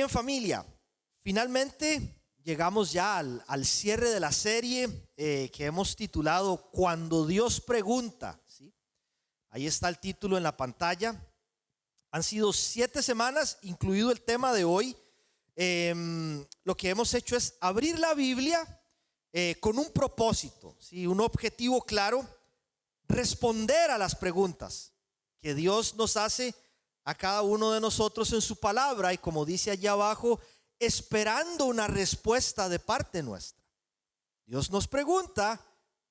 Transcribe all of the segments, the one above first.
Bien, familia, finalmente llegamos ya al cierre de la serie que hemos titulado Cuando Dios pregunta, ¿sí? Ahí está el título en la pantalla. Han sido 7 semanas, incluido el tema de hoy. Lo que hemos hecho es abrir la Biblia con un propósito, ¿sí? Un objetivo claro: responder a las preguntas que Dios nos hace a cada uno de nosotros en su palabra, y como dice allá abajo, esperando una respuesta de parte nuestra. Dios nos pregunta,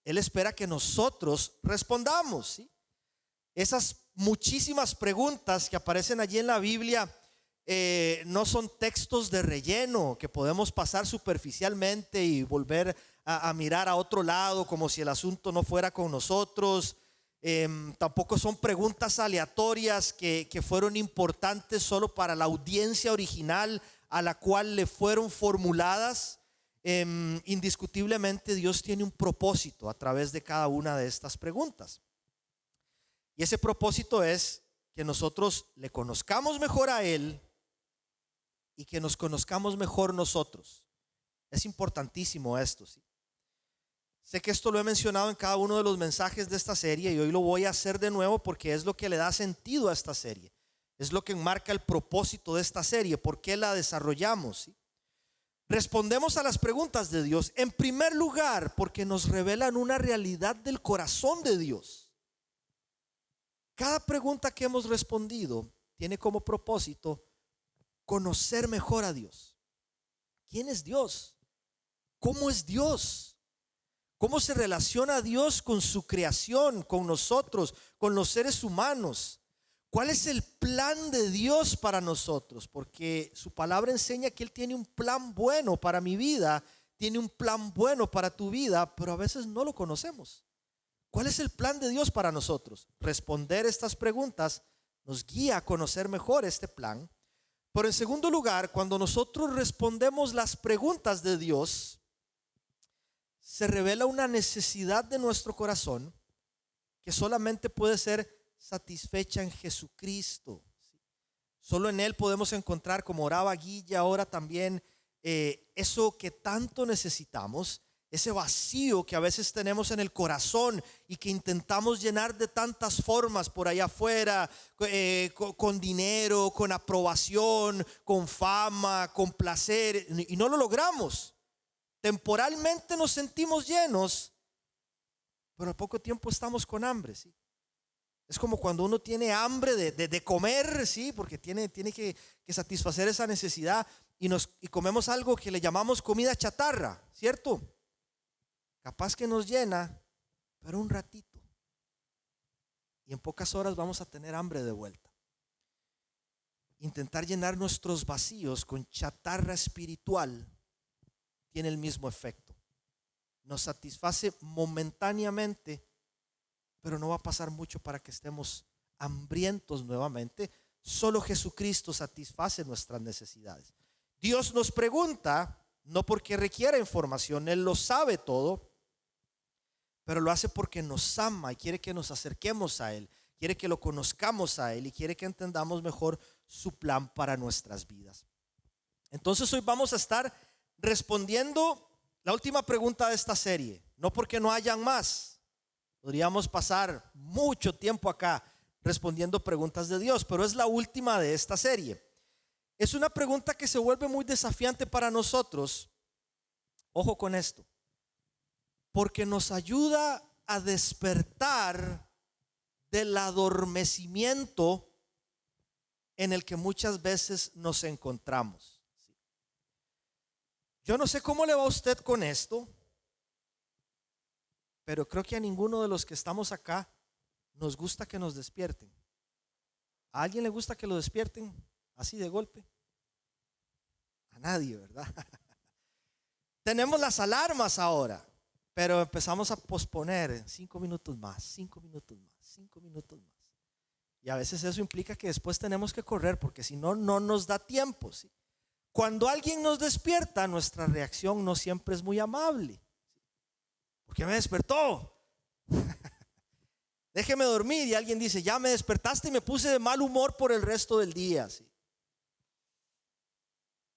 Él espera que nosotros respondamos, ¿sí? Esas muchísimas preguntas que aparecen allí en la Biblia no son textos de relleno que podemos pasar superficialmente y volver a mirar a otro lado como si el asunto no fuera con nosotros. Tampoco son preguntas aleatorias que fueron importantes solo para la audiencia original a la cual le fueron formuladas. Indiscutiblemente Dios tiene un propósito a través de cada una de estas preguntas, y ese propósito es que nosotros le conozcamos mejor a Él y que nos conozcamos mejor nosotros. Es importantísimo esto, ¿sí? Sé que esto lo he mencionado en cada uno de los mensajes de esta serie, y hoy lo voy a hacer de nuevo porque es lo que le da sentido a esta serie. Es lo que enmarca el propósito de esta serie, por qué la desarrollamos, ¿sí? Respondemos a las preguntas de Dios, en primer lugar, porque nos revelan una realidad del corazón de Dios. Cada pregunta que hemos respondido tiene como propósito conocer mejor a Dios. ¿Quién es Dios? ¿Cómo es Dios? ¿Cómo se relaciona Dios con su creación, con nosotros, con los seres humanos? ¿Cuál es el plan de Dios para nosotros? Porque su palabra enseña que Él tiene un plan bueno para mi vida, tiene un plan bueno para tu vida, pero a veces no lo conocemos. ¿Cuál es el plan de Dios para nosotros? Responder estas preguntas nos guía a conocer mejor este plan. Pero en segundo lugar, cuando nosotros respondemos las preguntas de Dios, se revela una necesidad de nuestro corazón que solamente puede ser satisfecha en Jesucristo. Solo en Él podemos encontrar, como oraba Guilla ahora también, eso que tanto necesitamos, ese vacío que a veces tenemos en el corazón y que intentamos llenar de tantas formas por allá afuera, con dinero, con aprobación, con fama, con placer, y no lo logramos. Temporalmente nos sentimos llenos, pero al poco tiempo estamos con hambre, ¿sí? Es como cuando uno tiene hambre de comer, ¿sí? Porque tiene que satisfacer esa necesidad, y comemos algo que le llamamos comida chatarra, ¿cierto? Capaz que nos llena, pero un ratito, y en pocas horas vamos a tener hambre de vuelta. Intentar llenar nuestros vacíos con chatarra espiritual tiene el mismo efecto. Nos satisface momentáneamente, pero no va a pasar mucho para que estemos hambrientos nuevamente. Solo Jesucristo satisface nuestras necesidades. Dios nos pregunta no porque requiera información, Él lo sabe todo, pero lo hace porque nos ama y quiere que nos acerquemos a Él, quiere que lo conozcamos a Él y quiere que entendamos mejor su plan para nuestras vidas. Entonces hoy vamos a estar respondiendo la última pregunta de esta serie, no porque no hayan más. Podríamos pasar mucho tiempo acá respondiendo preguntas de Dios, pero es la última de esta serie. Es una pregunta que se vuelve muy desafiante para nosotros. Ojo con esto, porque nos ayuda a despertar del adormecimiento en el que muchas veces nos encontramos. Yo no sé cómo le va a usted con esto, pero creo que a ninguno de los que estamos acá nos gusta que nos despierten. ¿A alguien le gusta que lo despierten así de golpe? A nadie, ¿verdad? Tenemos las alarmas ahora, pero empezamos a posponer 5 minutos más, 5 minutos más, 5 minutos más. Y a veces eso implica que después tenemos que correr, porque si no, no nos da tiempo, ¿sí? Cuando alguien nos despierta, nuestra reacción no siempre es muy amable. ¿Por qué me despertó? Déjeme dormir. Y alguien dice, ya me despertaste y me puse de mal humor por el resto del día, ¿sí?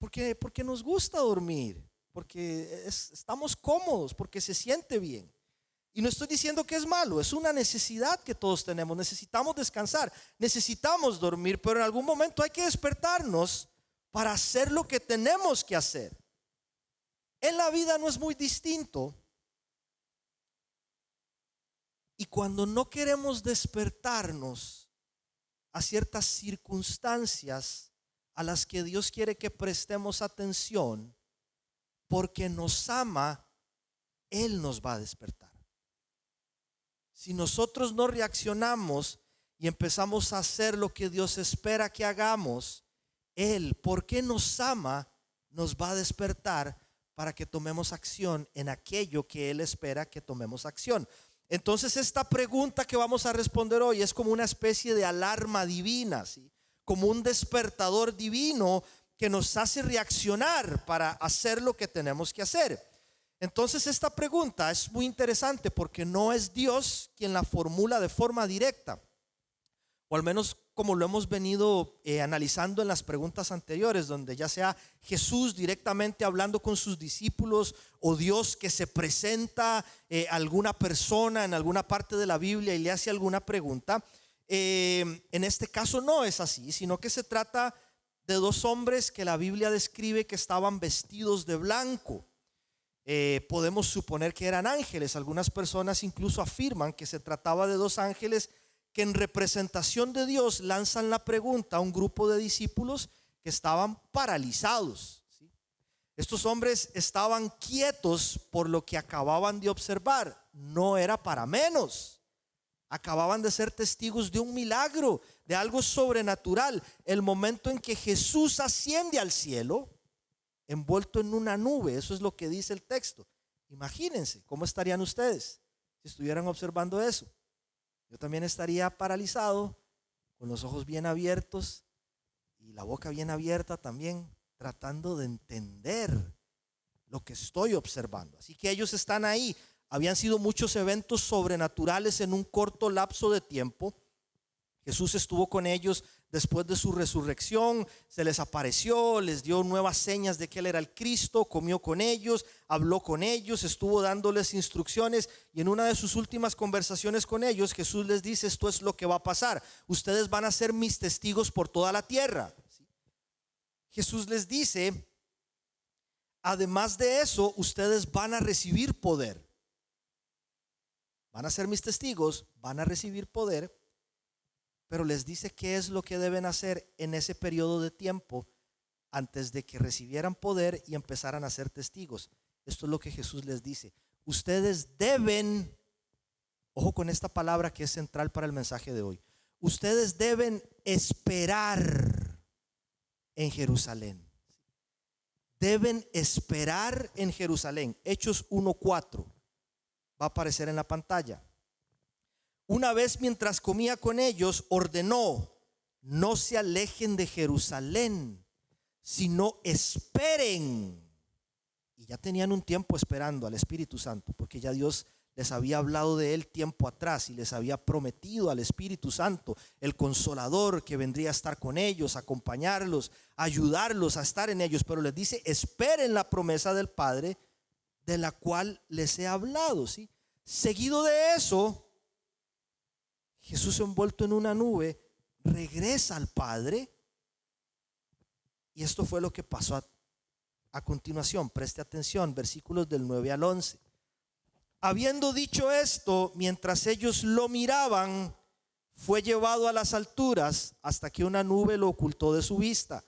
Porque nos gusta dormir, porque estamos cómodos, porque se siente bien. Y no estoy diciendo que es malo, es una necesidad que todos tenemos. Necesitamos descansar, necesitamos dormir, pero en algún momento hay que despertarnos para hacer lo que tenemos que hacer. En la vida no es muy distinto. Y cuando no queremos despertarnos a ciertas circunstancias a las que Dios quiere que prestemos atención, porque nos ama, Él nos va a despertar. Si nosotros no reaccionamos y empezamos a hacer lo que Dios espera que hagamos, Él, porque nos ama, nos va a despertar para que tomemos acción en aquello que Él espera que tomemos acción. Entonces esta pregunta que vamos a responder hoy es como una especie de alarma divina, ¿sí? Como un despertador divino que nos hace reaccionar para hacer lo que tenemos que hacer. Entonces esta pregunta es muy interesante porque no es Dios quien la formula de forma directa, o al menos como lo hemos venido analizando en las preguntas anteriores, donde ya sea Jesús directamente hablando con sus discípulos o Dios que se presenta a alguna persona en alguna parte de la Biblia y le hace alguna pregunta. En este caso no es así, sino que se trata de dos hombres que la Biblia describe que estaban vestidos de blanco. Podemos suponer que eran ángeles. Algunas personas incluso afirman que se trataba de dos ángeles que en representación de Dios lanzan la pregunta a un grupo de discípulos que estaban paralizados, ¿sí? Estos hombres estaban quietos por lo que acababan de observar. No era para menos. Acababan de ser testigos de un milagro, de algo sobrenatural. El momento en que Jesús asciende al cielo, envuelto en una nube. Eso es lo que dice el texto. Imagínense cómo estarían ustedes si estuvieran observando eso. Yo también estaría paralizado, con los ojos bien abiertos y la boca bien abierta también, tratando de entender lo que estoy observando. Así que ellos están ahí. Habían sido muchos eventos sobrenaturales en un corto lapso de tiempo. Jesús estuvo con ellos después de su resurrección, se les apareció, les dio nuevas señas de que Él era el Cristo, comió con ellos, habló con ellos, estuvo dándoles instrucciones, y en una de sus últimas conversaciones con ellos, Jesús les dice: esto es lo que va a pasar, ustedes van a ser mis testigos por toda la tierra. Jesús les dice: además de eso, ustedes van a recibir poder. Van a ser mis testigos, van a recibir poder. Pero les dice qué es lo que deben hacer en ese periodo de tiempo antes de que recibieran poder y empezaran a ser testigos. Esto es lo que Jesús les dice: ustedes deben, ojo con esta palabra que es central para el mensaje de hoy, ustedes deben esperar en Jerusalén. Deben esperar en Jerusalén. Hechos 1:4 va a aparecer en la pantalla. Una vez mientras comía con ellos, ordenó: no se alejen de Jerusalén, sino esperen. Y ya tenían un tiempo esperando al Espíritu Santo, porque ya Dios les había hablado de él tiempo atrás y les había prometido al Espíritu Santo, el Consolador, que vendría a estar con ellos, acompañarlos, ayudarlos a estar en ellos. Pero les dice: esperen la promesa del Padre, de la cual les he hablado, ¿sí? Seguido de eso, Jesús, envuelto en una nube, regresa al Padre. Y esto fue lo que pasó a continuación. Preste atención, versículos del 9 al 11. Habiendo dicho esto, mientras ellos lo miraban, fue llevado a las alturas hasta que una nube lo ocultó de su vista.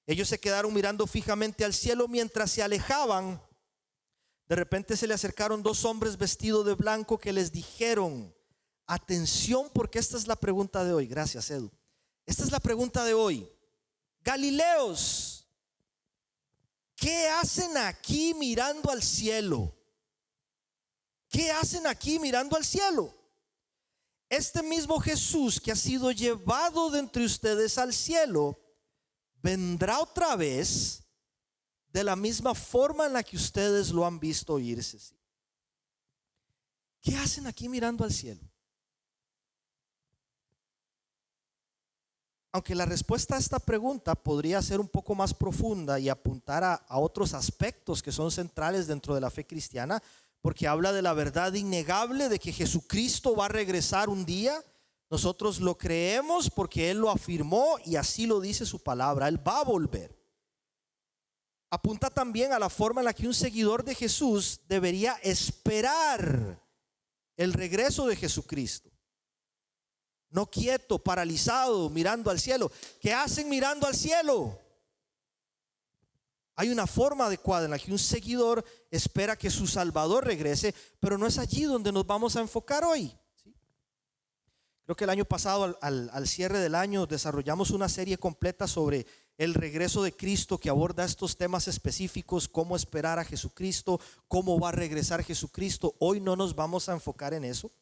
Ellos se quedaron mirando fijamente al cielo mientras se alejaban. De repente se le acercaron dos hombres vestidos de blanco que les dijeron: atención, porque esta es la pregunta de hoy. Gracias, Edu. Esta es la pregunta de hoy. Galileos, ¿qué hacen aquí mirando al cielo? ¿Qué hacen aquí mirando al cielo? Este mismo Jesús que ha sido llevado de entre ustedes al cielo, vendrá otra vez de la misma forma en la que ustedes lo han visto irse. ¿Qué hacen aquí mirando al cielo? aunque la respuesta a esta pregunta podría ser un poco más profunda y apuntar a otros aspectos que son centrales dentro de la fe cristiana, porque habla de la verdad innegable de que Jesucristo va a regresar un día. Nosotros lo creemos porque Él lo afirmó y así lo dice su palabra. Él va a volver. Apunta también a la forma en la que un seguidor de Jesús debería esperar el regreso de Jesucristo. No quieto, paralizado, mirando al cielo. ¿Qué hacen mirando al cielo? Hay una forma adecuada en la que un seguidor espera que su Salvador regrese, pero no es allí donde nos vamos a enfocar hoy. ¿Sí? Creo que el año pasado, al cierre del año, desarrollamos una serie completa sobre el regreso de Cristo que aborda estos temas específicos, cómo esperar a Jesucristo, cómo va a regresar Jesucristo. Hoy no nos vamos a enfocar en eso.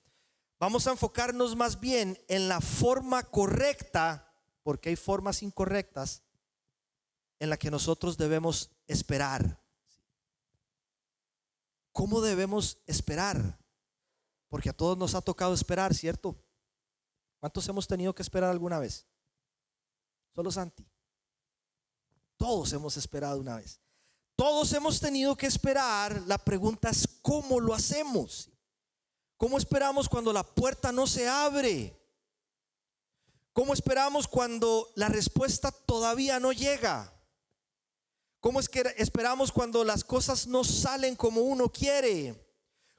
Vamos a enfocarnos más bien en la forma correcta, porque hay formas incorrectas en la que nosotros debemos esperar. ¿Cómo debemos esperar? Porque a todos nos ha tocado esperar, ¿cierto? ¿Cuántos hemos tenido que esperar alguna vez? Solo Santi. Todos hemos esperado una vez. Todos hemos tenido que esperar. La pregunta es ¿cómo lo hacemos? ¿Cómo esperamos cuando la puerta no se abre? ¿Cómo esperamos cuando la respuesta todavía no llega? ¿Cómo es que esperamos cuando las cosas no salen como uno quiere?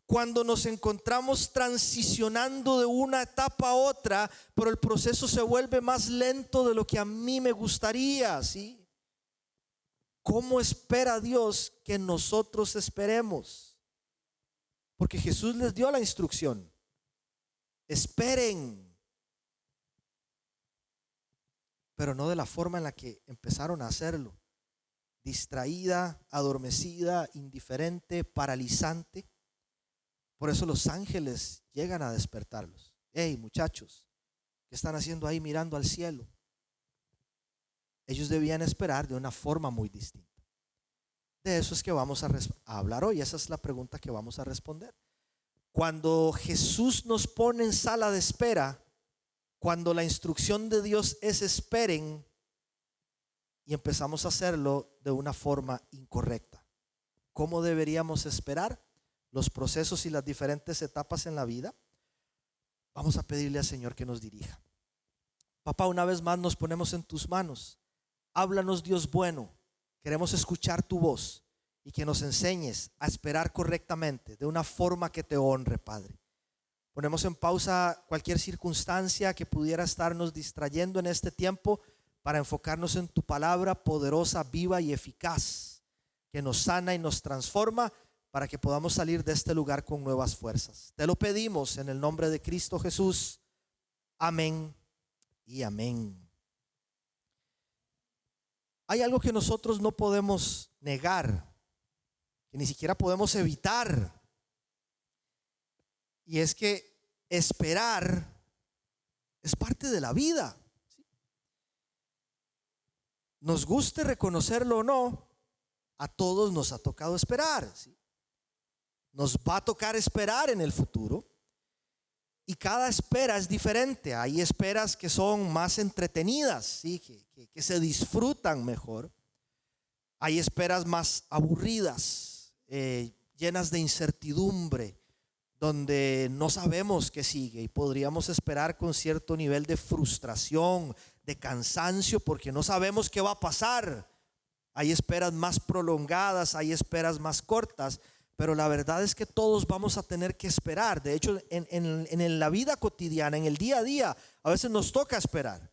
Cuando nos encontramos transicionando de una etapa a otra, pero el proceso se vuelve más lento de lo que a mí me gustaría, ¿sí? ¿Cómo espera Dios que nosotros esperemos? Porque Jesús les dio la instrucción: esperen. Pero no de la forma en la que empezaron a hacerlo. Distraída, adormecida, indiferente, paralizante. Por eso los ángeles llegan a despertarlos. Hey, muchachos, ¿qué están haciendo ahí mirando al cielo? Ellos debían esperar de una forma muy distinta. De eso es que vamos a hablar hoy. Esa es la pregunta que vamos a responder. Cuando Jesús nos pone en sala de espera, cuando la instrucción de Dios es esperen, y empezamos a hacerlo de una forma incorrecta. ¿Cómo deberíamos esperar los procesos y las diferentes etapas en la vida? Vamos a pedirle al Señor que nos dirija. Papá, una vez más nos ponemos en tus manos. Háblanos, Dios bueno. Queremos escuchar tu voz y que nos enseñes a esperar correctamente, de una forma que te honre, Padre. Ponemos en pausa cualquier circunstancia que pudiera estarnos distrayendo en este tiempo para enfocarnos en tu palabra poderosa, viva y eficaz, que nos sana y nos transforma para que podamos salir de este lugar con nuevas fuerzas. Te lo pedimos en el nombre de Cristo Jesús. Amén y amén. Hay algo que nosotros no podemos negar, que ni siquiera podemos evitar, y es que esperar es parte de la vida. Nos guste reconocerlo o no, a todos nos ha tocado esperar, ¿sí? Nos va a tocar esperar en el futuro, y cada espera es diferente. Hay esperas que son más entretenidas, ¿sí? que se disfrutan mejor. Hay esperas más aburridas, llenas de incertidumbre, donde no sabemos qué sigue y podríamos esperar con cierto nivel de frustración, de cansancio, porque no sabemos qué va a pasar. Hay esperas más prolongadas, hay esperas más cortas, pero la verdad es que todos vamos a tener que esperar. De hecho, en la vida cotidiana, en el día a día, a veces nos toca esperar.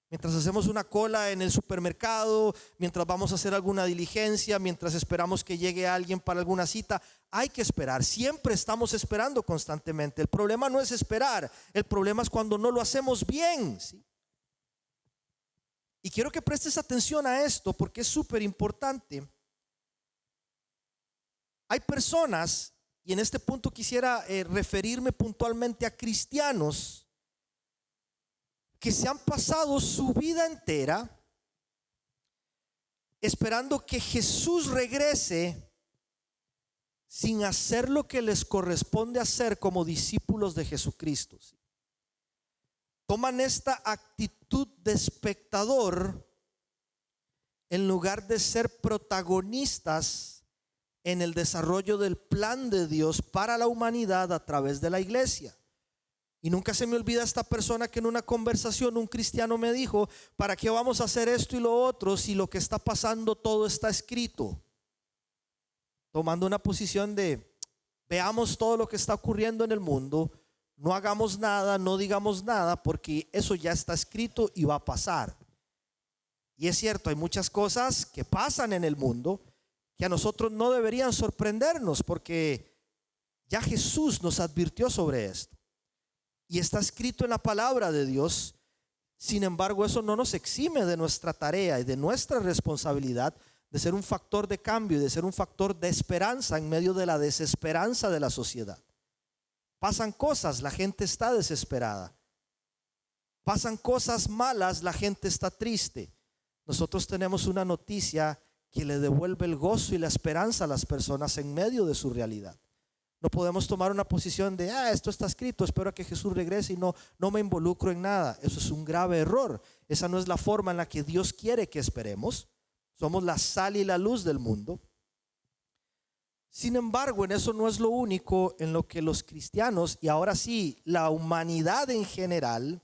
Mientras hacemos una cola en el supermercado, mientras vamos a hacer alguna diligencia, mientras esperamos que llegue alguien para alguna cita, hay que esperar. Siempre estamos esperando constantemente. El problema no es esperar, el problema es cuando no lo hacemos bien, ¿sí? Y quiero que prestes atención a esto porque es súper importante. Hay personas, y en este punto quisiera referirme puntualmente a cristianos, que se han pasado su vida entera esperando que Jesús regrese sin hacer lo que les corresponde hacer como discípulos de Jesucristo. toman esta actitud de espectador en lugar de ser protagonistas en el desarrollo del plan de Dios para la humanidad a través de la iglesia. Y nunca se me olvida esta persona que en una conversación un cristiano me dijo: ¿para qué vamos a hacer esto y lo otro si lo que está pasando todo está escrito? Tomando una posición de: veamos todo lo que está ocurriendo en el mundo, no hagamos nada, no digamos nada, porque eso ya está escrito y va a pasar. Y es cierto, hay muchas cosas que pasan en el mundo que a nosotros no deberían sorprendernos, porque ya Jesús nos advirtió sobre esto y está escrito en la palabra de Dios. Sin embargo, eso no nos exime de nuestra tarea y de nuestra responsabilidad de ser un factor de cambio y de ser un factor de esperanza en medio de la desesperanza de la sociedad. Pasan cosas, la gente está desesperada. Pasan cosas malas, la gente está triste. Nosotros tenemos una noticia que le devuelve el gozo y la esperanza a las personas en medio de su realidad. No podemos tomar una posición de: esto está escrito, espero a que Jesús regrese y no me involucro en nada. Eso es un grave error. Esa no es la forma en la que Dios quiere que esperemos. Somos la sal y la luz del mundo. Sin embargo, en eso no es lo único en lo que los cristianos, y ahora sí, la humanidad en general,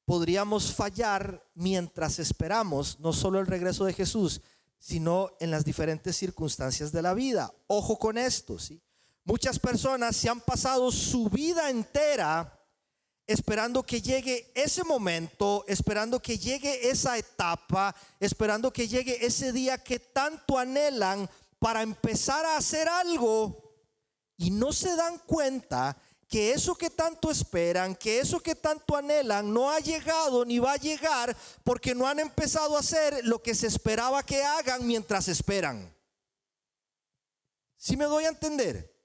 podríamos fallar mientras esperamos no solo el regreso de Jesús, sino en las diferentes circunstancias de la vida. Ojo con esto, ¿sí? Muchas personas se han pasado su vida entera esperando que llegue ese momento, esperando que llegue esa etapa, esperando que llegue ese día que tanto anhelan para empezar a hacer algo, y no se dan cuenta que eso que tanto esperan, que eso que tanto anhelan no ha llegado ni va a llegar, porque no han empezado a hacer lo que se esperaba que hagan mientras esperan. ¿Sí me doy a entender?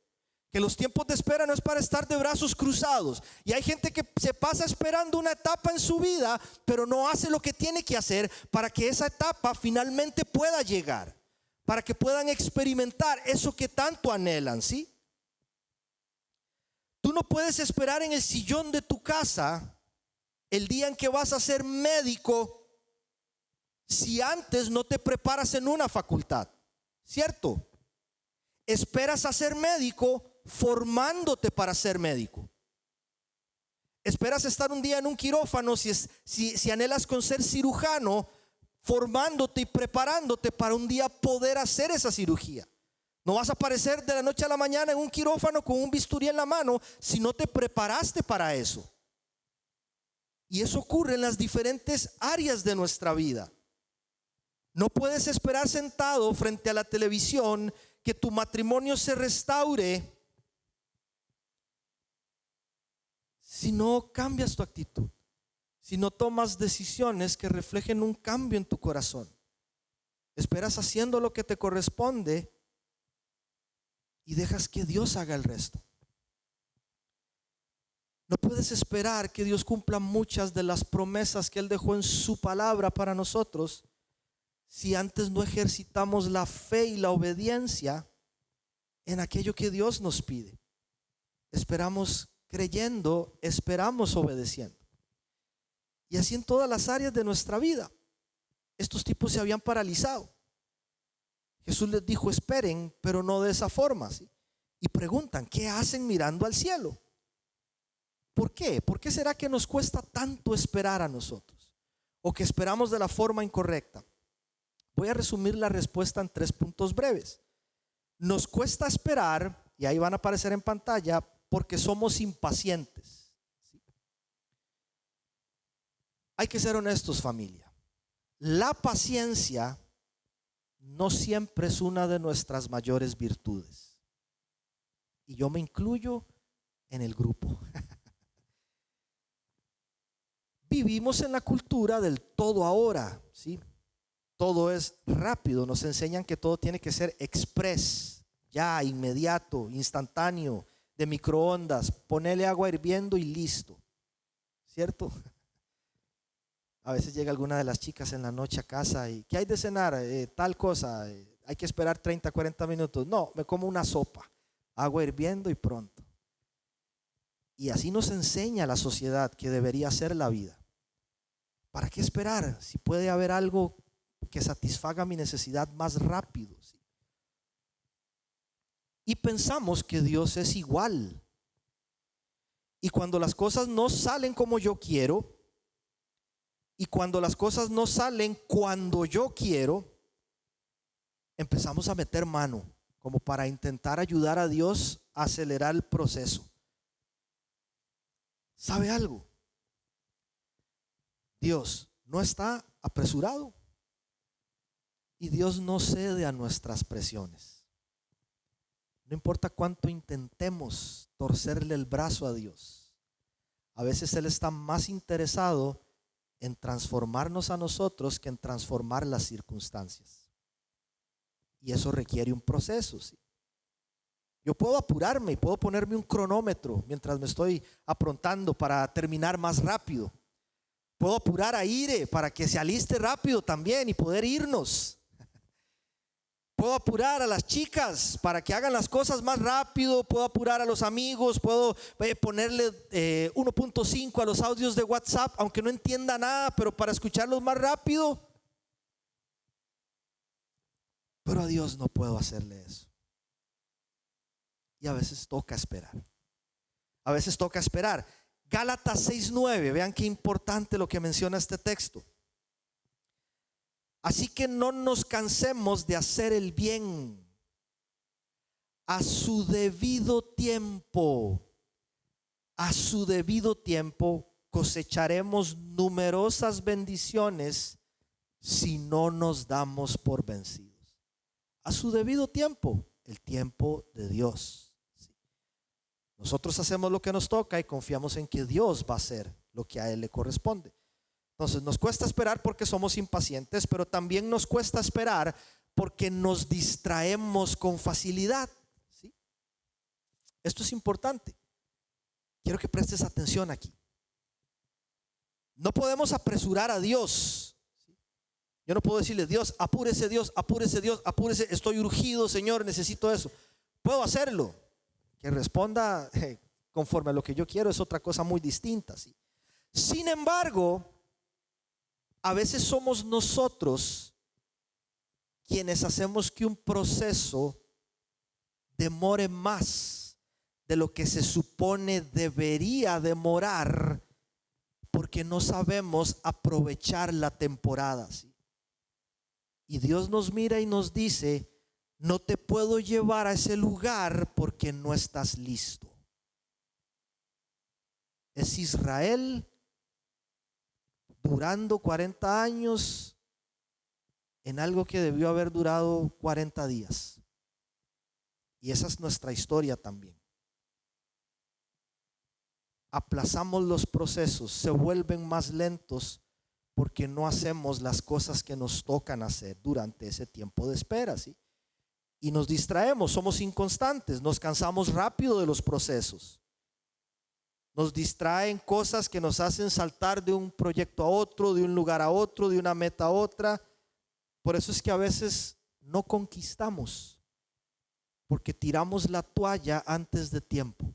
Que los tiempos de espera no es para estar de brazos cruzados. Y hay gente que se pasa esperando una etapa en su vida, pero no hace lo que tiene que hacer para que esa etapa finalmente pueda llegar, para que puedan experimentar eso que tanto anhelan, ¿sí? Tú no puedes esperar en el sillón de tu casa el día en que vas a ser médico si antes no te preparas en una facultad, ¿cierto? Esperas a ser médico formándote para ser médico. Esperas estar un día en un quirófano si anhelas con ser cirujano, formándote y preparándote para un día poder hacer esa cirugía. No vas a aparecer de la noche a la mañana en un quirófano con un bisturí en la mano si no te preparaste para eso. Y eso ocurre en las diferentes áreas de nuestra vida. No puedes esperar sentado frente a la televisión que tu matrimonio se restaure si no cambias tu actitud, si no tomas decisiones que reflejen un cambio en tu corazón. Esperas haciendo lo que te corresponde y dejas que Dios haga el resto. No puedes esperar que Dios cumpla muchas de las promesas que Él dejó en su palabra para nosotros si antes no ejercitamos la fe y la obediencia en aquello que Dios nos pide. Esperamos creyendo, esperamos obedeciendo. Y así en todas las áreas de nuestra vida. Estos tipos se habían paralizado. Jesús les dijo: esperen, pero no de esa forma, ¿sí? Y preguntan: ¿qué hacen mirando al cielo? ¿Por qué? ¿Por qué será que nos cuesta tanto esperar a nosotros? ¿O que esperamos de la forma incorrecta? Voy a resumir la respuesta en 3 puntos breves. Nos cuesta esperar, y ahí van a aparecer en pantalla, porque somos impacientes, ¿sí? Hay que ser honestos, familia. La paciencia no siempre es una de nuestras mayores virtudes. Y yo me incluyo en el grupo. Vivimos en la cultura del todo ahora, ¿sí? Todo es rápido. Nos enseñan que todo tiene que ser express, ya, inmediato, instantáneo, de microondas. Ponele agua hirviendo y listo, ¿cierto? A veces llega alguna de las chicas en la noche a casa y ¿qué hay de cenar? Tal cosa, hay que esperar 30, 40 minutos. No, me como una sopa, agua hirviendo y pronto. Y así nos enseña la sociedad que debería ser la vida. ¿Para qué esperar si puede haber algo que satisfaga mi necesidad más rápido? ¿Sí? Y pensamos que Dios es igual. Y cuando las cosas no salen como yo quiero, y cuando las cosas no salen cuando yo quiero, empezamos a meter mano como para intentar ayudar a Dios a acelerar el proceso. ¿Sabe algo? Dios no está apresurado y Dios no cede a nuestras presiones. No importa cuánto intentemos torcerle el brazo a Dios, a veces Él está más interesado en transformarnos a nosotros que en transformar las circunstancias. Y eso requiere un proceso, ¿sí? Yo puedo apurarme y puedo ponerme un cronómetro mientras me estoy aprontando para terminar más rápido. Puedo apurar a Ire para que se aliste rápido también y poder irnos. Puedo apurar a las chicas para que hagan las cosas más rápido. Puedo apurar a los amigos. Puedo ponerle 1.5 a los audios de WhatsApp, aunque no entienda nada, pero para escucharlos más rápido. Pero a Dios no puedo hacerle eso. Y a veces toca esperar. A veces toca esperar. Gálatas 6:9, vean qué importante lo que menciona este texto. Así que no nos cansemos de hacer el bien. A su debido tiempo, cosecharemos numerosas bendiciones si no nos damos por vencidos. A su debido tiempo, el tiempo de Dios. Nosotros hacemos lo que nos toca y confiamos en que Dios va a hacer lo que a Él le corresponde. Entonces nos cuesta esperar porque somos impacientes, pero también nos cuesta esperar porque nos distraemos con facilidad, ¿sí? Esto es importante. Quiero que prestes atención aquí. No podemos apresurar a Dios, ¿sí? Yo no puedo decirle: Dios, apúrese, Dios, apúrese, Dios, apúrese, estoy urgido, Señor, necesito eso. Puedo hacerlo. Que responda conforme a lo que yo quiero es otra cosa muy distinta, ¿sí? Sin embargo, a veces somos nosotros quienes hacemos que un proceso demore más de lo que se supone debería demorar, porque no sabemos aprovechar la temporada, ¿sí? Y Dios nos mira y nos dice: no te puedo llevar a ese lugar porque no estás listo. Es Israel durando 40 años en algo que debió haber durado 40 días. Y esa es nuestra historia también. Aplazamos los procesos, se vuelven más lentos porque no hacemos las cosas que nos tocan hacer durante ese tiempo de espera, ¿sí? Y nos distraemos, somos inconstantes, nos cansamos rápido de los procesos. Nos distraen cosas que nos hacen saltar de un proyecto a otro, de un lugar a otro, de una meta a otra. Por eso es que a veces no conquistamos, porque tiramos la toalla antes de tiempo,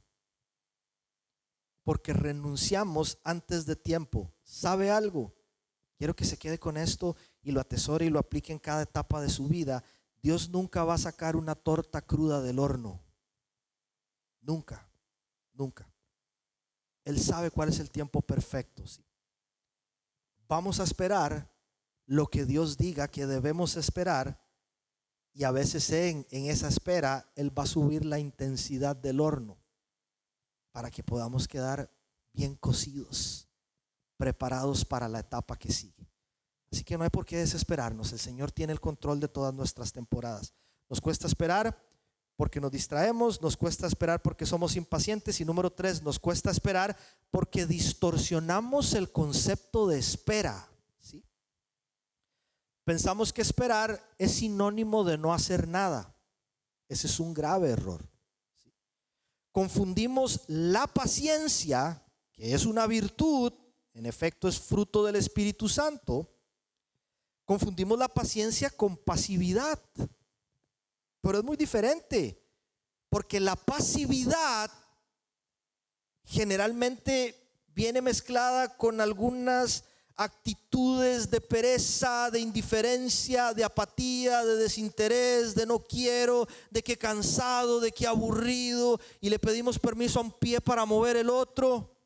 porque renunciamos antes de tiempo. ¿Sabe algo? Quiero que se quede con esto y lo atesore y lo aplique en cada etapa de su vida. Dios nunca va a sacar una torta cruda del horno. Nunca, nunca. Él sabe cuál es el tiempo perfecto, ¿sí? Vamos a esperar lo que Dios diga que debemos esperar, y a veces en esa espera Él va a subir la intensidad del horno para que podamos quedar bien cocidos, preparados para la etapa que sigue. Así que no hay por qué desesperarnos. El Señor tiene el control de todas nuestras temporadas. Nos cuesta esperar porque nos distraemos, nos cuesta esperar porque somos impacientes, y número 3, nos cuesta esperar porque distorsionamos el concepto de espera, ¿sí? Pensamos que esperar es sinónimo de no hacer nada. Ese es un grave error, ¿sí? Confundimos la paciencia, que es una virtud, en efecto es fruto del Espíritu Santo. Confundimos la paciencia con pasividad, pero es muy diferente, porque la pasividad generalmente viene mezclada con algunas actitudes de pereza, de indiferencia, de apatía, de desinterés, de no quiero, de que cansado, de que aburrido, y le pedimos permiso a un pie para mover el otro.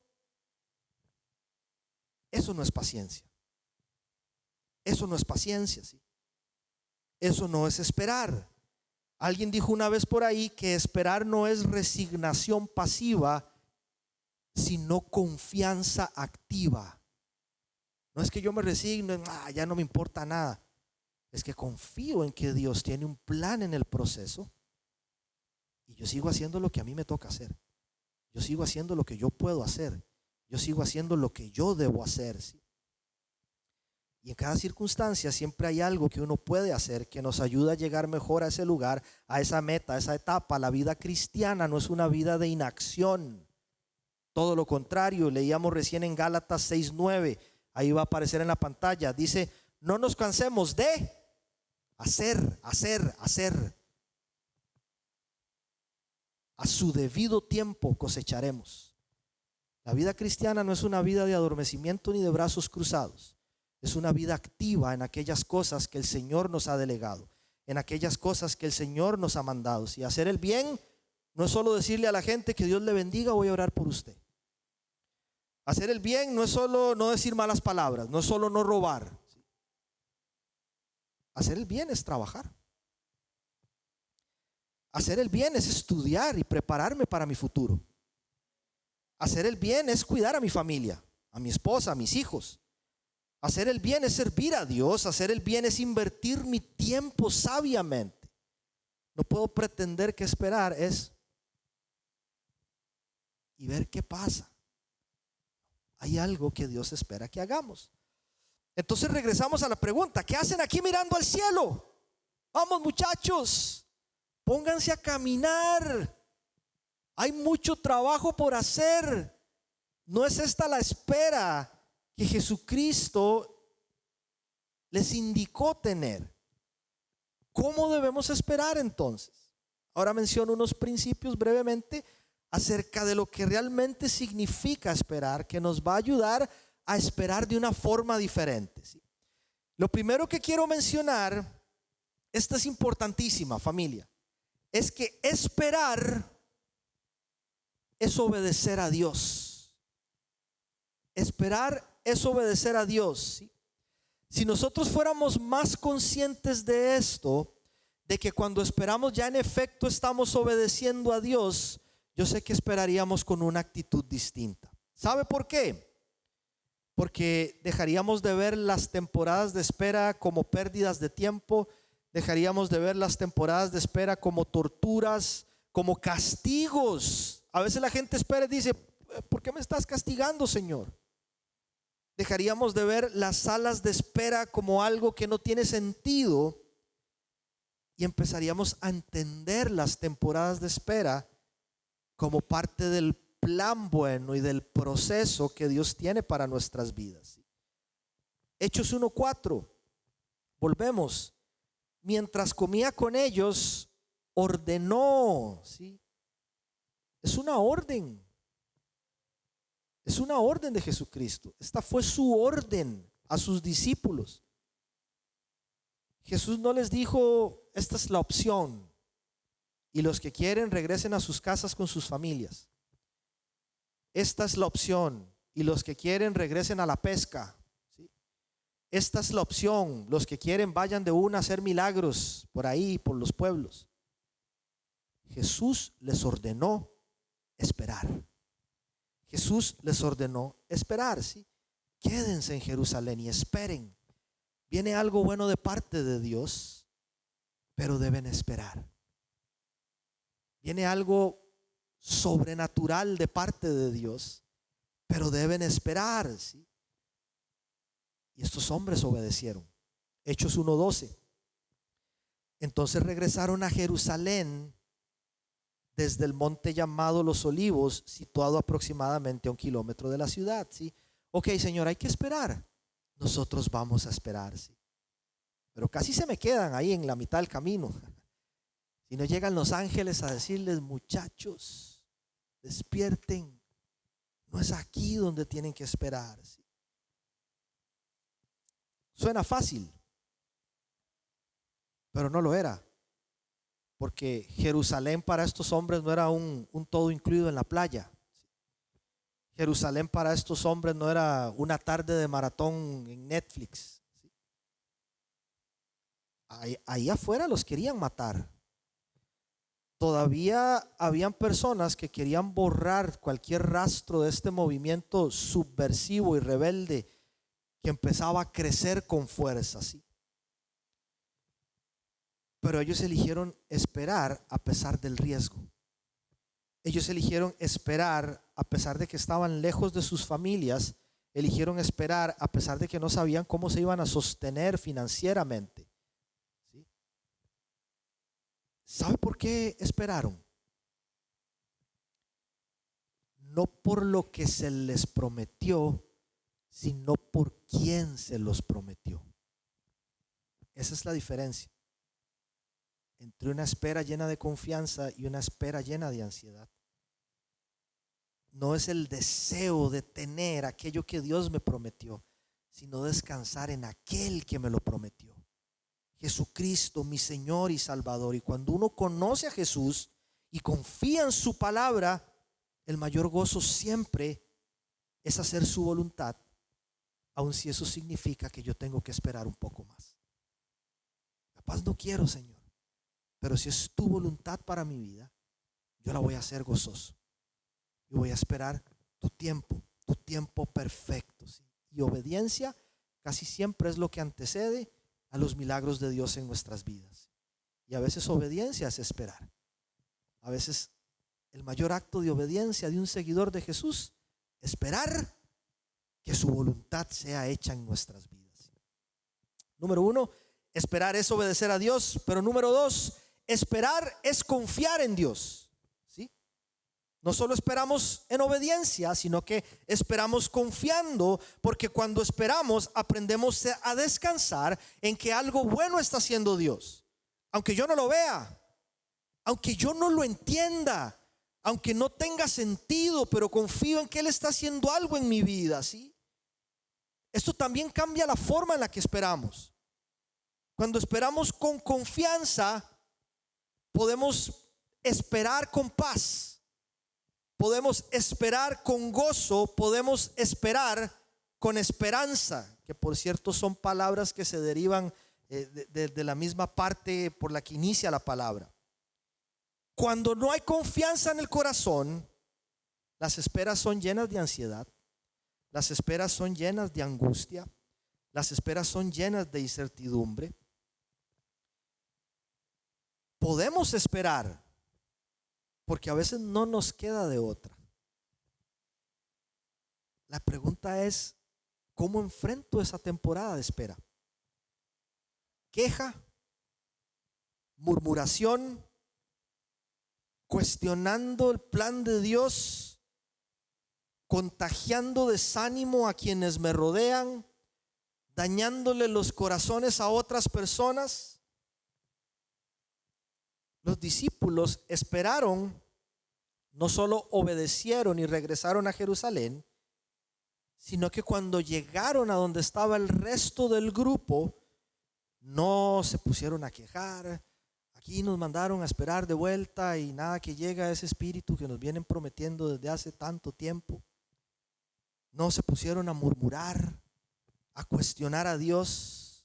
Eso no es paciencia. Eso no es paciencia, ¿sí? Eso no es esperar. Alguien dijo una vez por ahí que esperar no es resignación pasiva, sino confianza activa. No es que yo me resigno, ya no me importa nada. Es que confío en que Dios tiene un plan en el proceso y yo sigo haciendo lo que a mí me toca hacer. Yo sigo haciendo lo que yo puedo hacer. Yo sigo haciendo lo que yo debo hacer, ¿sí? Y en cada circunstancia siempre hay algo que uno puede hacer que nos ayuda a llegar mejor a ese lugar, a esa meta, a esa etapa. La vida cristiana no es una vida de inacción. Todo lo contrario, leíamos recién en Gálatas 6:9. Ahí va a aparecer en la pantalla. Dice, no nos cansemos de hacer. A su debido tiempo cosecharemos. La vida cristiana no es una vida de adormecimiento ni de brazos cruzados. Es una vida activa en aquellas cosas que el Señor nos ha delegado, en aquellas cosas que el Señor nos ha mandado. Si hacer el bien no es solo decirle a la gente que Dios le bendiga, voy a orar por usted. Hacer el bien no es solo no decir malas palabras, no es solo no robar. Hacer el bien es trabajar. Hacer el bien es estudiar y prepararme para mi futuro. Hacer el bien es cuidar a mi familia, a mi esposa, a mis hijos. Hacer el bien es servir a Dios. Hacer el bien es invertir mi tiempo sabiamente. No puedo pretender que esperar es y ver qué pasa. Hay algo que Dios espera que hagamos. Entonces regresamos a la pregunta: ¿qué hacen aquí mirando al cielo? Vamos, muchachos, pónganse a caminar. Hay mucho trabajo por hacer. No es esta la espera que Jesucristo les indicó tener. ¿Cómo debemos esperar entonces? Ahora menciono unos principios brevemente acerca de lo que realmente significa esperar, que nos va a ayudar a esperar de una forma diferente, ¿sí? Lo primero que quiero mencionar, esta es importantísima, familia, es que esperar es obedecer a Dios. Esperar es obedecer a Dios, ¿sí? Si nosotros fuéramos más conscientes de esto, de que cuando esperamos ya en efecto estamos obedeciendo a Dios, yo sé que esperaríamos con una actitud distinta. ¿Sabe por qué? Porque dejaríamos de ver las temporadas de espera como pérdidas de tiempo, dejaríamos de ver las temporadas de espera como torturas, como castigos. A veces la gente espera y dice, ¿por qué me estás castigando, Señor? Dejaríamos de ver las salas de espera como algo que no tiene sentido y empezaríamos a entender las temporadas de espera como parte del plan bueno y del proceso que Dios tiene para nuestras vidas. Hechos 1:4, volvemos. Mientras comía con ellos, ordenó, ¿sí? Es una orden. Es una orden de Jesucristo. Esta fue su orden a sus discípulos. Jesús no les dijo, esta es la opción, y los que quieren regresen a sus casas con sus familias. Esta es la opción, y los que quieren regresen a la pesca, ¿sí? Esta es la opción, los que quieren vayan de una a hacer milagros por ahí, por los pueblos. Jesús les ordenó esperar. Jesús les ordenó esperar, ¿sí? Quédense en Jerusalén y esperen. Viene algo bueno de parte de Dios, pero deben esperar. Viene algo sobrenatural de parte de Dios, pero deben esperar, ¿sí? Y estos hombres obedecieron. Hechos 1:12. Entonces regresaron a Jerusalén desde el monte llamado Los Olivos, situado aproximadamente a 1 kilómetro de la ciudad, ¿sí? Ok, Señor, hay que esperar. Nosotros vamos a esperar, ¿sí? Pero casi se me quedan ahí en la mitad del camino. Si no llegan los ángeles a decirles, muchachos, despierten, No es aquí donde tienen que esperar. Suena fácil, pero no lo era. Porque Jerusalén para estos hombres no era un todo incluido en la playa. Jerusalén para estos hombres no era una tarde de maratón en Netflix. Ahí afuera los querían matar. Todavía habían personas que querían borrar cualquier rastro de este movimiento subversivo y rebelde que empezaba a crecer con fuerza, ¿sí? Pero ellos eligieron esperar a pesar del riesgo. Ellos eligieron esperar a pesar de que estaban lejos de sus familias. Eligieron esperar a pesar de que no sabían cómo se iban a sostener financieramente, ¿sí? ¿Sabe por qué esperaron? No por lo que se les prometió, sino por quién se los prometió. Esa es la diferencia entre una espera llena de confianza y una espera llena de ansiedad. No es el deseo de tener aquello que Dios me prometió, sino descansar en aquel que me lo prometió. Jesucristo, mi Señor y Salvador. Y cuando uno conoce a Jesús y confía en su palabra, el mayor gozo siempre es hacer su voluntad, aun si eso significa que yo tengo que esperar un poco más. Capaz no quiero, Señor, pero si es tu voluntad para mi vida, yo la voy a hacer gozoso. Y voy a esperar tu tiempo perfecto, ¿sí? Y obediencia casi siempre es lo que antecede a los milagros de Dios en nuestras vidas. Y a veces obediencia es esperar. A veces el mayor acto de obediencia de un seguidor de Jesús, esperar que su voluntad sea hecha en nuestras vidas. Número 1, esperar es obedecer a Dios. Pero número 2, esperar es confiar en Dios. No solo esperamos en obediencia, sino que esperamos confiando, porque cuando esperamos aprendemos a descansar en que algo bueno está haciendo Dios. Aunque yo no lo vea, aunque yo no lo entienda, aunque no tenga sentido, pero confío en que Él está haciendo algo en mi vida, ¿sí? Esto también cambia la forma en la que esperamos. Cuando esperamos con confianza, podemos esperar con paz. Podemos esperar con gozo, podemos esperar con esperanza, que por cierto son palabras que se derivan de la misma parte por la que inicia la palabra. Cuando no hay confianza en el corazón, las esperas son llenas de ansiedad, las esperas son llenas de angustia, las esperas son llenas de incertidumbre. Podemos esperar, porque a veces no nos queda de otra. La pregunta es, ¿cómo enfrento esa temporada de espera? Queja, murmuración, cuestionando el plan de Dios, contagiando desánimo a quienes me rodean, dañándole los corazones a otras personas. Los discípulos esperaron, no solo obedecieron y regresaron a Jerusalén, sino que cuando llegaron a donde estaba el resto del grupo, no se pusieron a quejar. Aquí nos mandaron a esperar de vuelta y nada que llega a ese espíritu que nos vienen prometiendo desde hace tanto tiempo. No se pusieron a murmurar, a cuestionar a Dios.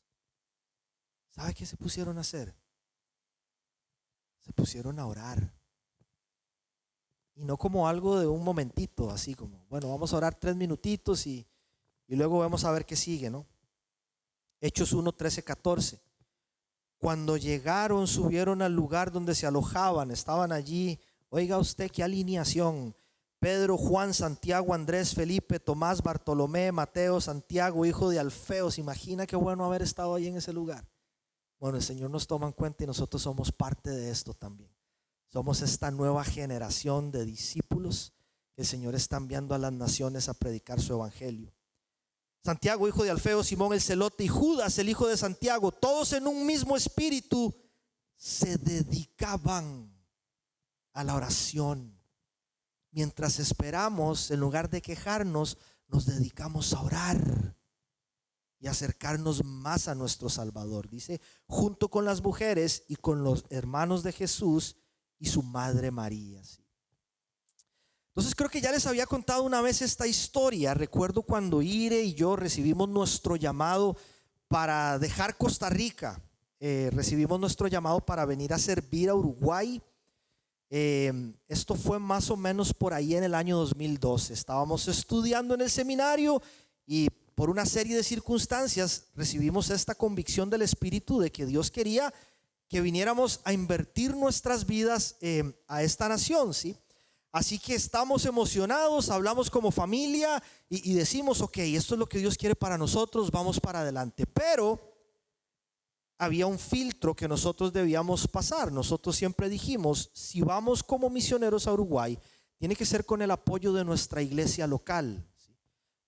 ¿Sabe qué se pusieron a hacer? Se pusieron a orar. Y no como algo de un momentito, así como, bueno, vamos a orar 3 minutitos y luego vamos a ver qué sigue, ¿no? Hechos 1, 13, 14. Cuando llegaron, subieron al lugar donde se alojaban, estaban allí. Oiga usted qué alineación: Pedro, Juan, Santiago, Andrés, Felipe, Tomás, Bartolomé, Mateo, Santiago, hijo de Alfeo. ¿Se imagina qué bueno haber estado ahí en ese lugar? Bueno, el Señor nos toma en cuenta y nosotros somos parte de esto también. Somos esta nueva generación de discípulos que el Señor está enviando a las naciones a predicar su evangelio. Santiago, hijo de Alfeo, Simón el celote y Judas, el hijo de Santiago, todos en un mismo espíritu se dedicaban a la oración, mientras esperamos, en lugar de quejarnos, nos dedicamos a orar y acercarnos más a nuestro Salvador. Dice, junto con las mujeres y con los hermanos de Jesús y su madre María. ¿Sí? Entonces creo que ya les había contado una vez esta historia. Recuerdo cuando Ire y yo recibimos nuestro llamado para dejar Costa Rica. Recibimos nuestro llamado para venir a servir a Uruguay. Esto fue más o menos por ahí en el año 2012. Estábamos estudiando en el seminario y por una serie de circunstancias recibimos esta convicción del Espíritu de que Dios quería que viniéramos a invertir nuestras vidas a esta nación, ¿sí? Así que estamos emocionados, hablamos como familia y decimos, ok, esto es lo que Dios quiere para nosotros, vamos para adelante. Pero había un filtro que nosotros debíamos pasar. Nosotros siempre dijimos, si vamos como misioneros a Uruguay, tiene que ser con el apoyo de nuestra iglesia local, ¿sí?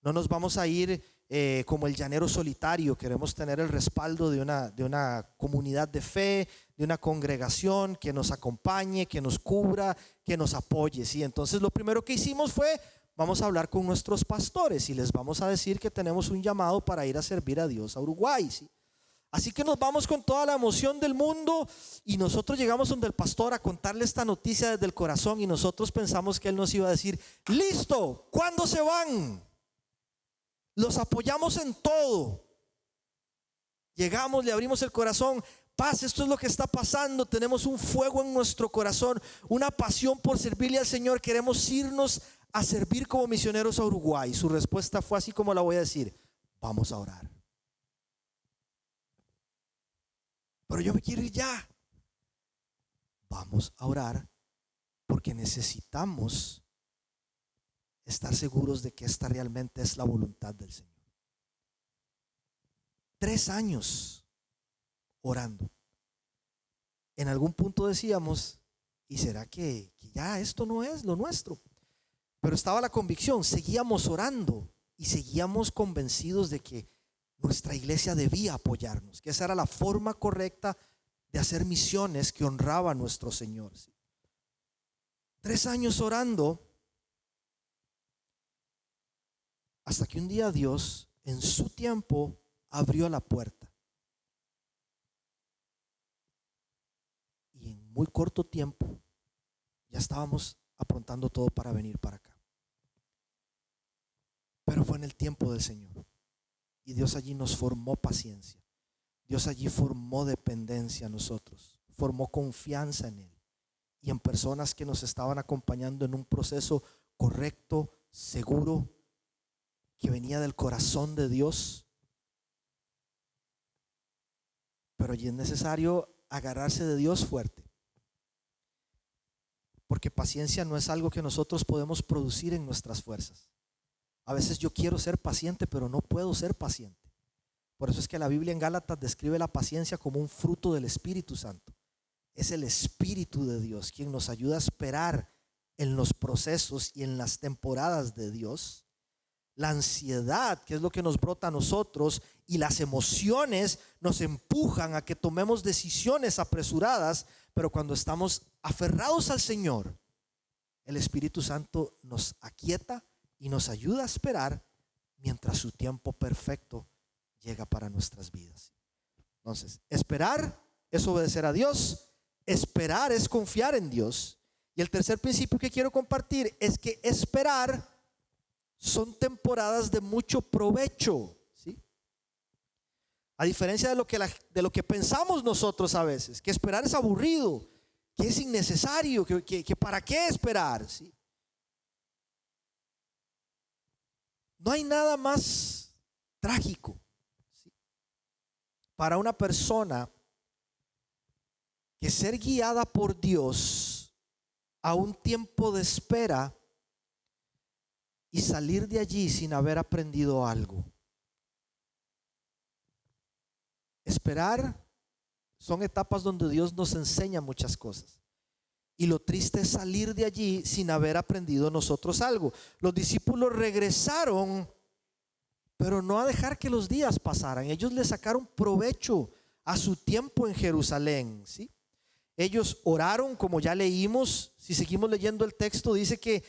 No nos vamos a ir como el llanero solitario. Queremos tener el respaldo de una comunidad de fe, de una congregación que nos acompañe, que nos cubra, que nos apoye, ¿sí? Entonces lo primero que hicimos fue, vamos a hablar con nuestros pastores y les vamos a decir que tenemos un llamado para ir a servir a Dios a Uruguay, ¿sí? Así que nos vamos con toda la emoción del mundo y nosotros llegamos donde el pastor a contarle esta noticia desde el corazón y nosotros pensamos que él nos iba a decir, listo, ¿cuándo se van? Los apoyamos en todo. Llegamos, le abrimos el corazón. Paz, esto es lo que está pasando. Tenemos un fuego en nuestro corazón, una pasión por servirle al Señor. Queremos irnos a servir como misioneros a Uruguay. Su respuesta fue así como la voy a decir: vamos a orar. Pero yo me quiero ir ya. Vamos a orar porque necesitamos estar seguros de que esta realmente es la voluntad del Señor. 3 años orando. En algún punto decíamos, ¿y será que ya esto no es lo nuestro? Pero estaba la convicción, seguíamos orando y seguíamos convencidos de que nuestra iglesia debía apoyarnos, que esa era la forma correcta de hacer misiones que honraba a nuestro Señor. 3 años orando, hasta que un día Dios en su tiempo abrió la puerta y en muy corto tiempo ya estábamos aprontando todo para venir para acá. Pero fue en el tiempo del Señor y Dios allí nos formó paciencia. Dios allí formó dependencia a nosotros, formó confianza en Él y en personas que nos estaban acompañando en un proceso correcto, seguro, que venía del corazón de Dios. Pero allí es necesario agarrarse de Dios fuerte, porque paciencia no es algo que nosotros podemos producir en nuestras fuerzas. A veces yo quiero ser paciente, pero no puedo ser paciente. Por eso es que la Biblia en Gálatas describe la paciencia como un fruto del Espíritu Santo. Es el Espíritu de Dios quien nos ayuda a esperar en los procesos y en las temporadas de Dios. La ansiedad, que es lo que nos brota a nosotros, y las emociones nos empujan a que tomemos decisiones apresuradas, pero cuando estamos aferrados al Señor, el Espíritu Santo nos aquieta y nos ayuda a esperar mientras su tiempo perfecto llega para nuestras vidas. Entonces, esperar es obedecer a Dios, esperar es confiar en Dios. Y el tercer principio que quiero compartir es que esperar son temporadas de mucho provecho, ¿sí? A diferencia de lo que pensamos nosotros a veces, que esperar es aburrido, que es innecesario, que para qué esperar, ¿sí? No hay nada más trágico, ¿sí?, para una persona que ser guiada por Dios a un tiempo de espera y salir de allí sin haber aprendido algo. Esperar son etapas donde Dios nos enseña muchas cosas. Y lo triste es salir de allí sin haber aprendido nosotros algo. Los discípulos regresaron, pero no a dejar que los días pasaran. Ellos le sacaron provecho a su tiempo en Jerusalén, ¿sí? Ellos oraron, como ya leímos. Si seguimos leyendo el texto, dice que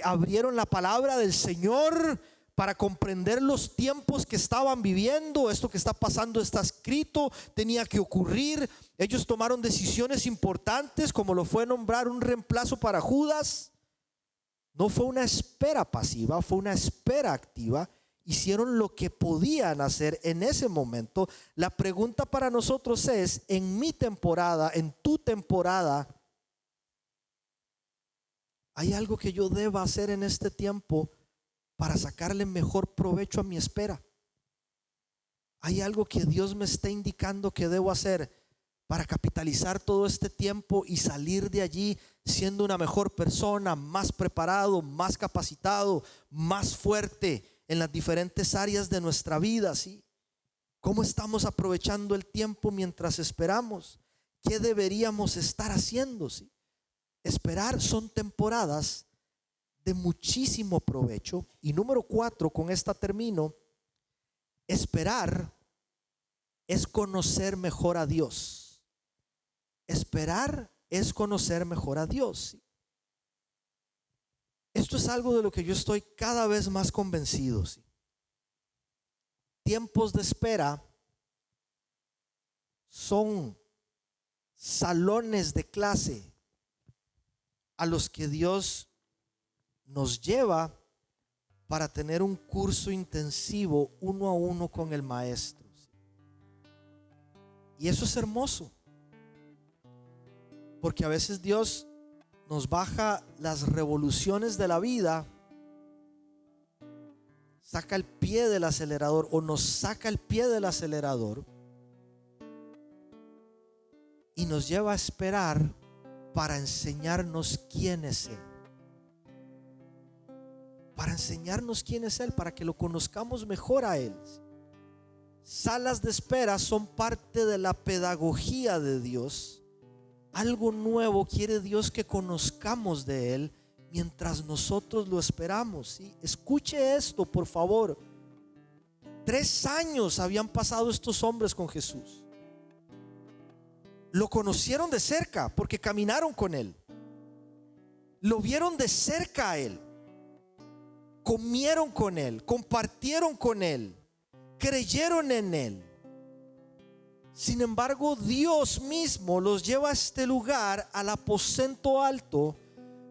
abrieron la palabra del Señor para comprender los tiempos que estaban viviendo. Esto que está pasando está escrito, tenía que ocurrir. Ellos tomaron decisiones importantes, como lo fue nombrar un reemplazo para Judas. No fue una espera pasiva, fue una espera activa. Hicieron lo que podían hacer en ese momento. La pregunta para nosotros es: en mi temporada, en tu temporada, ¿hay algo que yo deba hacer en este tiempo para sacarle mejor provecho a mi espera? ¿Hay algo que Dios me está indicando que debo hacer para capitalizar todo este tiempo y salir de allí siendo una mejor persona, más preparado, más capacitado, más fuerte en las diferentes áreas de nuestra vida? ¿Sí? ¿Cómo estamos aprovechando el tiempo mientras esperamos? ¿Qué deberíamos estar haciendo? ¿Sí? Esperar son temporadas de muchísimo provecho. Y número 4, con esta termino: esperar es conocer mejor a Dios. Esperar es conocer mejor a Dios. ¿Sí? Esto es algo de lo que yo estoy cada vez más convencido. ¿Sí? Tiempos de espera son salones de clase a los que Dios nos lleva para tener un curso intensivo 1 a 1 con el maestro. ¿Sí? Y eso es hermoso, porque a veces Dios nos baja las revoluciones de la vida, saca el pie del acelerador, o nos saca el pie del acelerador y nos lleva a esperar para enseñarnos quién es Él. Para enseñarnos quién es Él, para que lo conozcamos mejor a Él. Salas de espera son parte de la pedagogía de Dios. Algo nuevo quiere Dios que conozcamos de Él mientras nosotros lo esperamos. ¿Sí? Escuche esto, por favor. 3 años habían pasado estos hombres con Jesús. Lo conocieron de cerca porque caminaron con Él. Lo vieron de cerca a Él. Comieron con Él, compartieron con Él, creyeron en Él. Sin embargo, Dios mismo los lleva a este lugar, al aposento alto,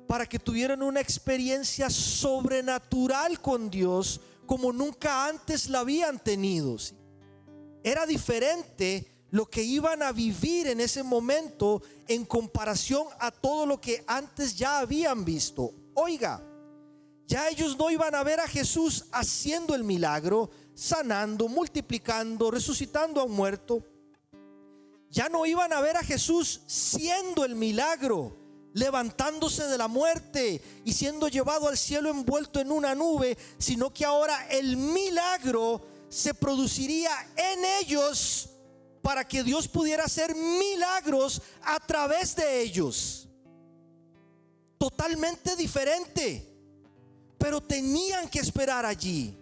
para que tuvieran una experiencia sobrenatural con Dios como nunca antes la habían tenido. ¿Sí? Era diferente lo que iban a vivir en ese momento en comparación a todo lo que antes ya habían visto. Oiga, ya ellos no iban a ver a Jesús haciendo el milagro, sanando, multiplicando, resucitando a un muerto. Ya no iban a ver a Jesús siendo el milagro, levantándose de la muerte y siendo llevado al cielo envuelto en una nube, sino que ahora el milagro se produciría en ellos para que Dios pudiera hacer milagros a través de ellos. Totalmente diferente, pero tenían que esperar allí.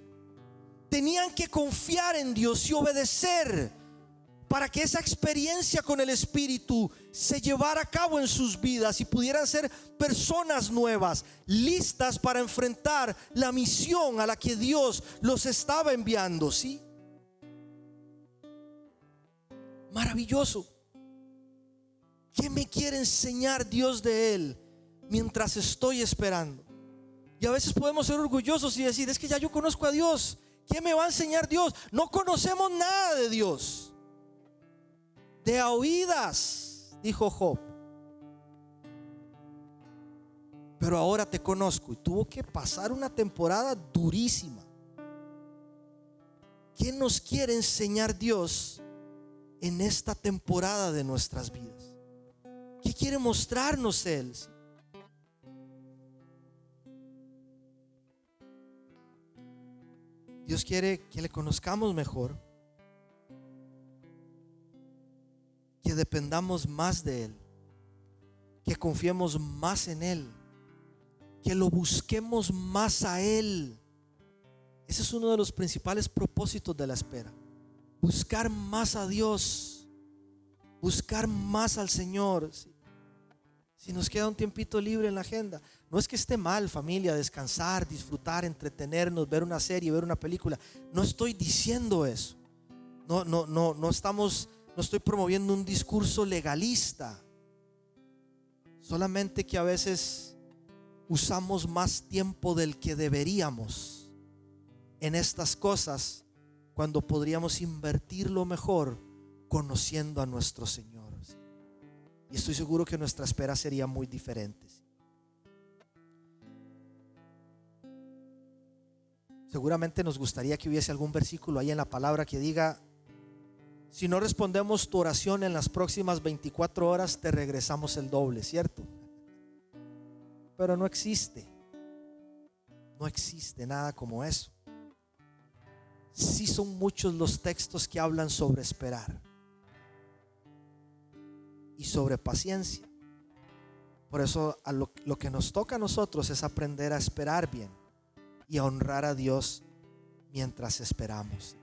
Tenían que confiar en Dios y obedecer para que esa experiencia con el Espíritu se llevara a cabo en sus vidas y pudieran ser personas nuevas, listas para enfrentar la misión a la que Dios los estaba enviando. ¿Sí? Maravilloso. ¿Qué me quiere enseñar Dios de Él mientras estoy esperando? Y a veces podemos ser orgullosos y decir: es que ya yo conozco a Dios, ¿qué me va a enseñar Dios? No conocemos nada de Dios. De a oídas, dijo Job, pero ahora te conozco. Y tuvo que pasar una temporada durísima. ¿Qué nos quiere enseñar Dios en esta temporada de nuestras vidas? ¿Qué quiere mostrarnos Él? Dios quiere que le conozcamos mejor, que dependamos más de Él, que confiemos más en Él, que lo busquemos más a Él. Ese es uno de los principales propósitos de la espera: buscar más a Dios. buscar más al Señor. Si nos queda un tiempito libre en la agenda, no es que esté mal, familia, descansar, disfrutar, entretenernos, ver una serie, ver una película. No estoy diciendo eso. No estoy promoviendo un discurso legalista. Solamente que a veces usamos más tiempo del que deberíamos en estas cosas, cuando podríamos invertirlo mejor conociendo a nuestro Señor. Y estoy seguro que nuestra espera sería muy diferente. Seguramente nos gustaría que hubiese algún versículo ahí en la palabra que diga: si no respondemos tu oración en las próximas 24 horas, te regresamos el doble, ¿cierto? Pero no existe. No existe nada como eso. Sí son muchos los textos que hablan sobre esperar y sobre paciencia. Por eso lo que nos toca a nosotros es aprender a esperar bien y a honrar a Dios mientras esperamos.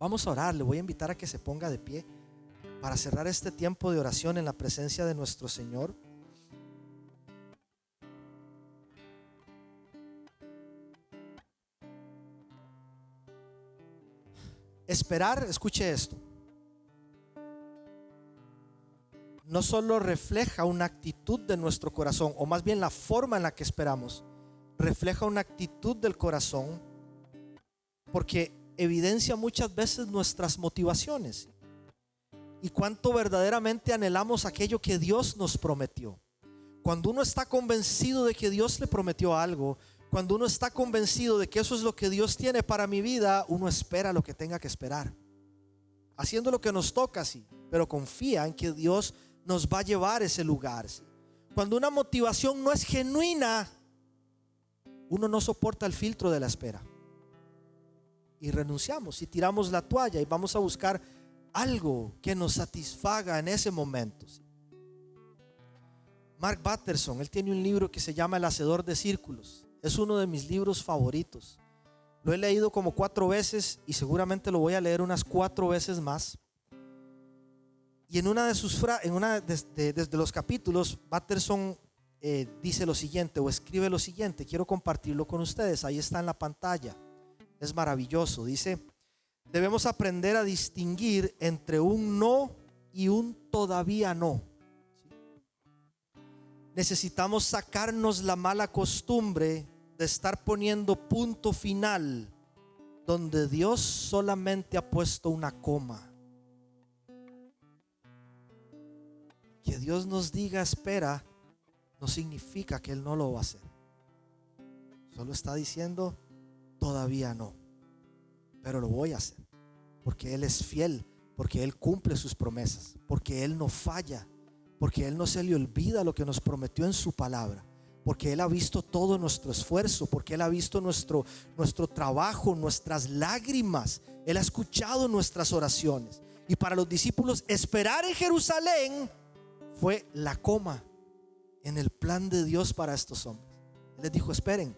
Vamos a orar. Le voy a invitar a que se ponga de pie para cerrar este tiempo de oración en la presencia de nuestro Señor. Esperar, escuche esto, no solo refleja una actitud de nuestro corazón, o más bien la forma en la que esperamos, refleja una actitud del corazón, porque evidencia muchas veces nuestras motivaciones y cuánto verdaderamente anhelamos aquello que Dios nos prometió. Cuando uno está convencido de que Dios le prometió algo, cuando uno está convencido de que eso es lo que Dios tiene para mi vida, uno espera lo que tenga que esperar, haciendo lo que nos toca, sí, pero confía en que Dios nos va a llevar a ese lugar. ¿Sí? Cuando una motivación no es genuina, uno no soporta el filtro de la espera y renunciamos y tiramos la toalla y vamos a buscar algo que nos satisfaga en ese momento. ¿Sí? Mark Batterson, él tiene un libro que se llama El Hacedor de Círculos. Es uno de mis libros favoritos. Lo he leído como 4 veces y seguramente lo voy a leer unas 4 veces más. Y en una de sus desde los capítulos, Batterson dice lo siguiente, o escribe lo siguiente. Quiero compartirlo con ustedes. Ahí está en la pantalla. Es maravilloso. Dice: debemos aprender a distinguir entre un no y un todavía no. Necesitamos sacarnos la mala costumbre de estar poniendo punto final donde Dios solamente ha puesto una coma. Que Dios nos diga espera no significa que Él no lo va a hacer. Solo está diciendo todavía no, pero lo voy a hacer, porque Él es fiel, porque Él cumple sus promesas, porque Él no falla, porque Él no se le olvida lo que nos prometió en su palabra, porque Él ha visto todo nuestro esfuerzo, porque Él ha visto nuestro trabajo, nuestras lágrimas. Él ha escuchado nuestras oraciones. Y para los discípulos, esperar en Jerusalén fue la coma en el plan de Dios para estos hombres. Él les dijo: esperen,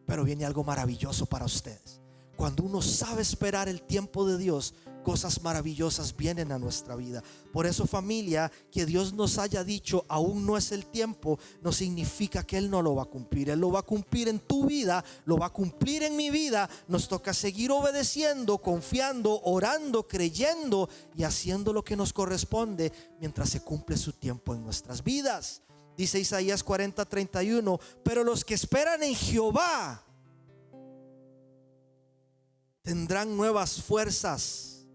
pero viene algo maravilloso para ustedes. Cuando uno sabe esperar el tiempo de Dios, cosas maravillosas vienen a nuestra vida. Por eso, familia, que Dios nos haya dicho aún no es el tiempo, no significa que Él no lo va a cumplir. Él lo va a cumplir en tu vida, lo va a cumplir en mi vida. Nos toca seguir obedeciendo, confiando, orando, creyendo y haciendo lo que nos corresponde mientras se cumple su tiempo en nuestras vidas. Dice Isaías 40:31: pero los que esperan en Jehová tendrán nuevas fuerzas,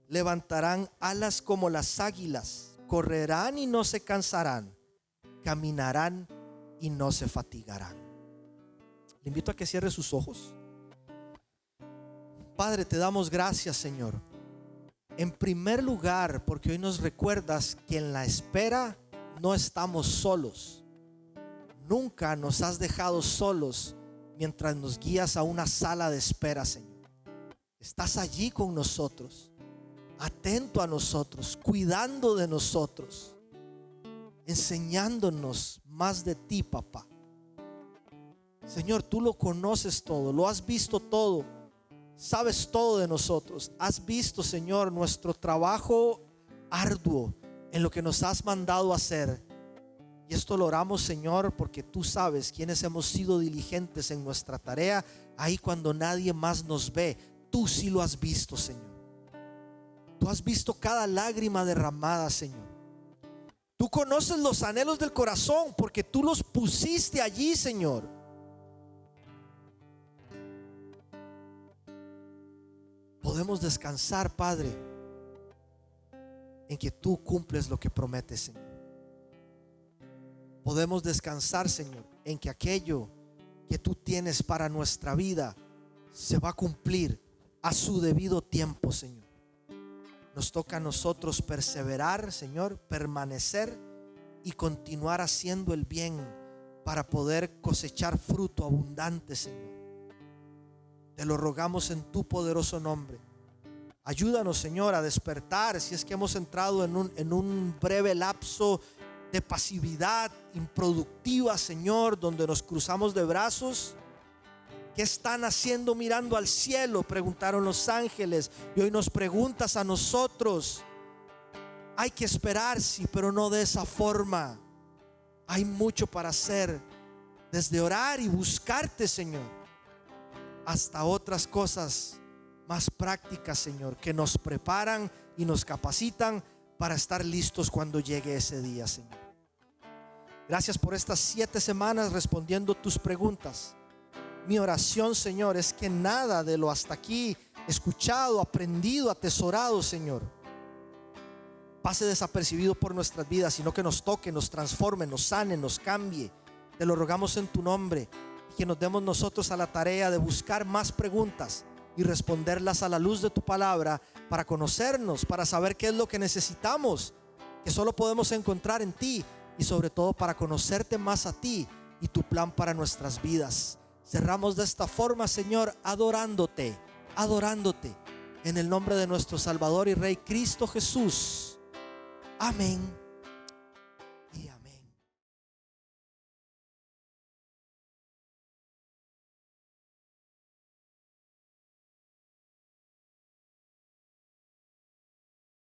levantarán alas como las águilas, correrán y no se cansarán, caminarán y no se fatigarán. Le invito a que cierre sus ojos. Padre, te damos gracias, Señor, en primer lugar porque hoy nos recuerdas que en la espera no estamos solos. Nunca nos has dejado solos mientras nos guías a una sala de espera, Señor. Estás allí con nosotros, atento a nosotros, cuidando de nosotros, enseñándonos más de ti, papá. Señor, tú lo conoces todo, lo has visto todo, sabes todo de nosotros. Has visto, Señor, nuestro trabajo arduo en lo que nos has mandado a hacer. Y esto lo oramos, Señor, porque tú sabes quiénes hemos sido diligentes en nuestra tarea, ahí cuando nadie más nos ve. Tú sí lo has visto, Señor. Tú has visto cada lágrima derramada, Señor. Tú conoces los anhelos del corazón porque tú los pusiste allí, Señor. Podemos descansar, Padre, en que tú cumples lo que prometes, Señor. Podemos descansar, Señor, en que aquello que tú tienes para nuestra vida se va a cumplir a su debido tiempo, Señor. Nos toca a nosotros perseverar, Señor, permanecer y continuar haciendo el bien para poder cosechar fruto abundante, Señor. Te lo rogamos en tu poderoso nombre. Ayúdanos, Señor, a despertar si es que hemos entrado en un breve lapso de pasividad improductiva, Señor, donde nos cruzamos de brazos. ¿Qué están haciendo mirando al cielo?, preguntaron los ángeles, y hoy nos preguntas a nosotros. Hay que esperar, sí, pero no de esa forma. Hay mucho para hacer, desde orar y buscarte, Señor, hasta otras cosas más prácticas, Señor, que nos preparan y nos capacitan para estar listos cuando llegue ese día, Señor. Gracias por estas 7 semanas respondiendo tus preguntas. Mi oración, Señor, es que nada de lo hasta aquí escuchado, aprendido, atesorado, Señor, pase desapercibido por nuestras vidas, sino que nos toque, nos transforme, nos sane, nos cambie. Te lo rogamos en tu nombre, y que nos demos nosotros a la tarea de buscar más preguntas y responderlas a la luz de tu palabra, para conocernos, para saber qué es lo que necesitamos, que solo podemos encontrar en ti, y sobre todo para conocerte más a ti y tu plan para nuestras vidas. Cerramos de esta forma, Señor, adorándote en el nombre de nuestro Salvador y Rey Cristo Jesús. Amén y amén.